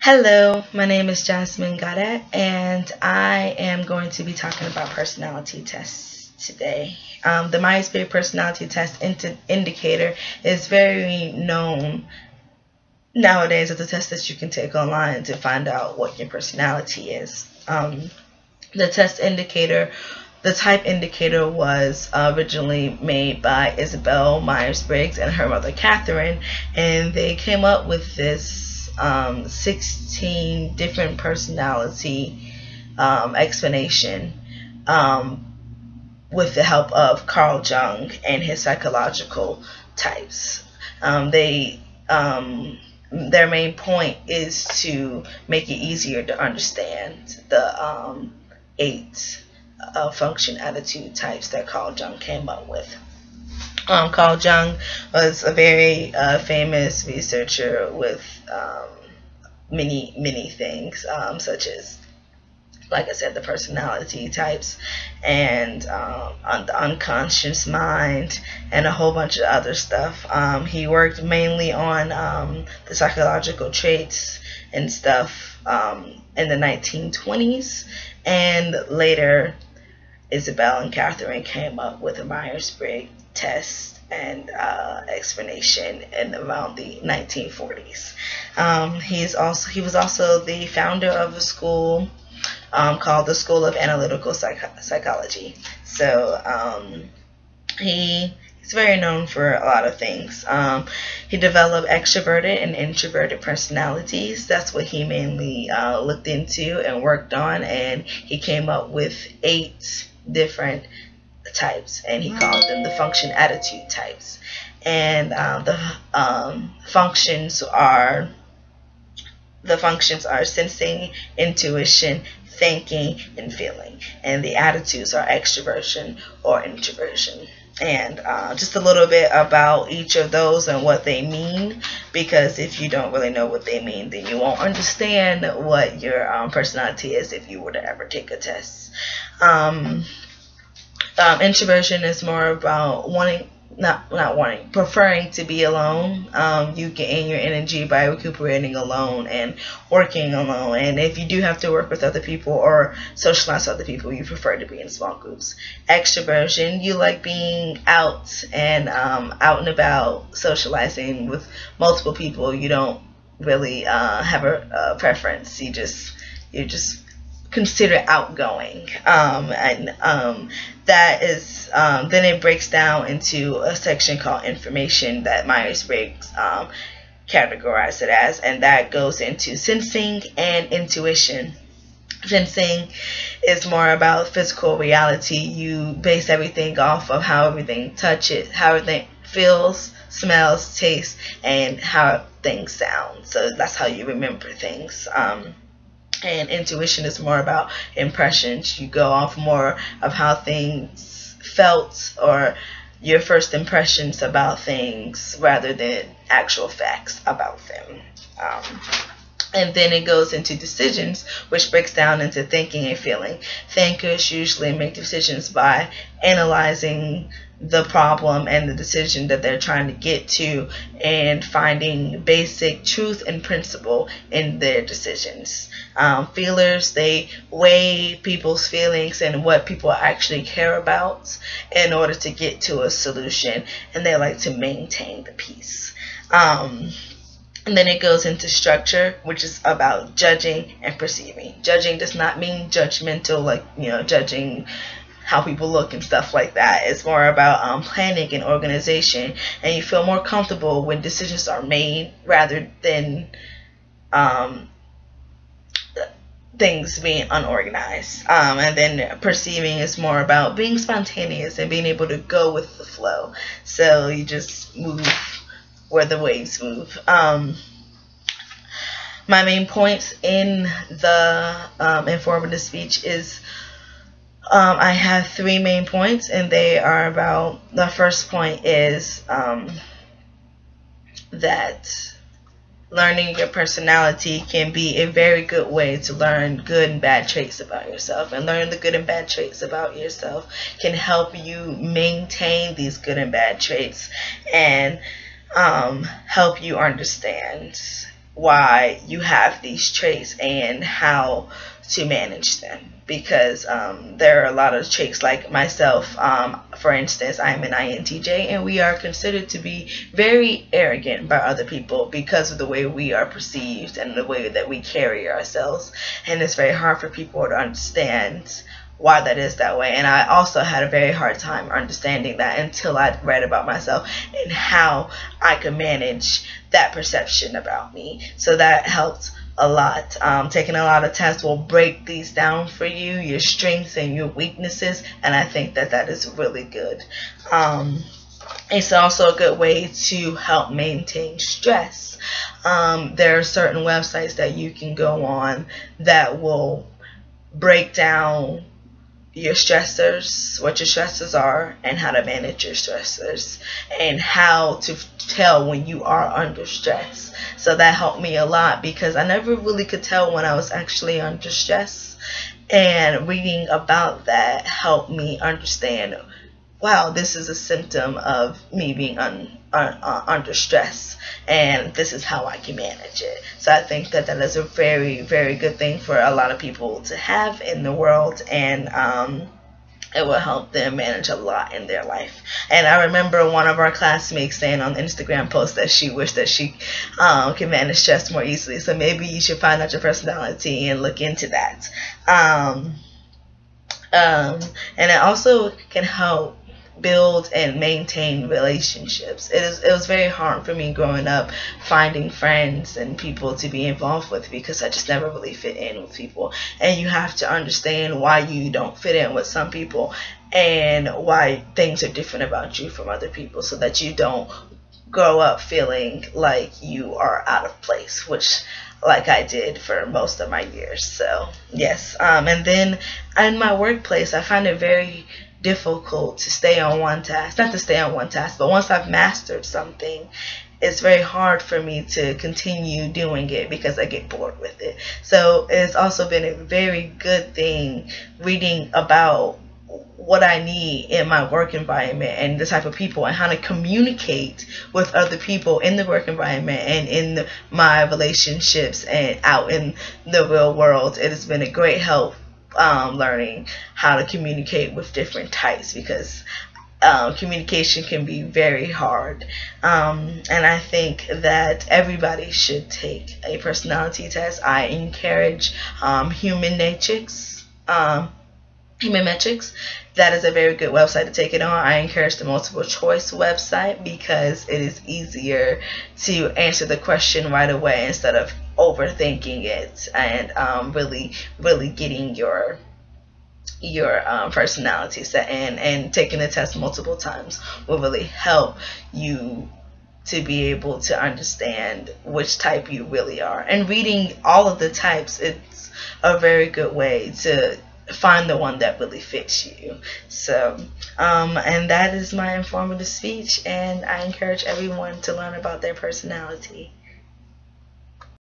Hello, my name is Jasmine Gadet, and I am going to be talking about personality tests today. The Myers-Briggs Personality Test Indicator is very known nowadays as a test that you can take online to find out what your personality is. The test indicator, the type indicator was originally made by Isabel Myers-Briggs and her mother Catherine, and they came up with this 16 different personality explanation with the help of Carl Jung and his psychological types. Their main point is to make it easier to understand the eight function attitude types that Carl Jung came up with. Carl Jung was a very famous researcher with many things, such as, like I said, the personality types and on the unconscious mind and a whole bunch of other stuff. He worked mainly on the psychological traits and stuff in the 1920s, and later Isabel and Catherine came up with a Myers-Briggs test and explanation in around the 1940s. He was also the founder of a school called the School of Analytical Psychology. So he's very known for a lot of things. He developed extroverted and introverted personalities. That's what he mainly looked into and worked on, and he came up with 8 different types, and he called them the function attitude types. And the functions are sensing, intuition, thinking, and feeling, and the attitudes are extroversion or introversion. And just a little bit about each of those and what they mean, because if you don't really know what they mean, then you won't understand what your personality is if you were to ever take a test. Introversion is more about preferring to be alone. You gain your energy by recuperating alone and working alone. And if you do have to work with other people or socialize with other people, you prefer to be in small groups. Extroversion, you like being out and about, socializing with multiple people. You don't really have a preference. You're just considered outgoing, that is then it breaks down into a section called information that Myers-Briggs categorized it as, and that goes into sensing and intuition. Sensing is more about physical reality. You base everything off of how everything touches, how everything feels, smells, tastes, and how things sound. So that's how you remember things. And intuition is more about impressions. You go off more of how things felt or your first impressions about things rather than actual facts about them. And then it goes into decisions, which breaks down into thinking and feeling. Thinkers usually make decisions by analyzing the problem and the decision that they're trying to get to and finding basic truth and principle in their decisions. Feelers, they weigh people's feelings and what people actually care about in order to get to a solution, and they like to maintain the peace. And then it goes into structure, which is about judging and perceiving. Judging does not mean judgmental, like, judging how people look and stuff like that. It's more about planning and organization, and you feel more comfortable when decisions are made rather than things being unorganized. And then perceiving is more about being spontaneous and being able to go with the flow. So you just move where the waves move. My main points in the informative speech is I have 3 main points, and they are about, the first point is that learning your personality can be a very good way to learn good and bad traits about yourself. And learning the good and bad traits about yourself can help you maintain these good and bad traits and help you understand why you have these traits and how to manage them. Because there are a lot of traits, like myself, for instance, I'm an INTJ, and we are considered to be very arrogant by other people because of the way we are perceived and the way that we carry ourselves. And it's very hard for people to understand why that is that way. And I also had a very hard time understanding that until I read about myself and how I could manage that perception about me. So that helped a lot. Taking a lot of tests will break these down for you, your strengths and your weaknesses, and I think that that is really good. It's also a good way to help maintain stress. There are certain websites that you can go on that will break down your stressors, what your stressors are, and how to manage your stressors, and how to tell when you are under stress. So that helped me a lot because I never really could tell when I was actually under stress, and reading about that helped me understand, wow, this is a symptom of me being under stress, and this is how I can manage it. So I think that that is a very, very good thing for a lot of people to have in the world, and it will help them manage a lot in their life. And I remember one of our classmates saying on the Instagram post that she wished that she could manage stress more easily. So maybe you should find out your personality and look into that. And it also can help build and maintain relationships. It was very hard for me growing up finding friends and people to be involved with because I just never really fit in with people. And you have to understand why you don't fit in with some people and why things are different about you from other people, so that you don't grow up feeling like you are out of place, which like I did for most of my years. So yes, and then in my workplace I find it very difficult to stay on one task. Not to stay on one task, but once I've mastered something, it's very hard for me to continue doing it because I get bored with it. So it's also been a very good thing reading about what I need in my work environment and the type of people and how to communicate with other people in the work environment and in my relationships and out in the real world. It has been a great help learning how to communicate with different types, because communication can be very hard. And I think that everybody should take a personality test. I encourage Human Metrics. Human Metrics. That is a very good website to take it on. I encourage the multiple choice website because it is easier to answer the question right away instead of overthinking it and really getting your personality set in. And taking the test multiple times will really help you to be able to understand which type you really are. And reading all of the types, it's a very good way to find the one that really fits you. So and that is my informative speech, and I encourage everyone to learn about their personality.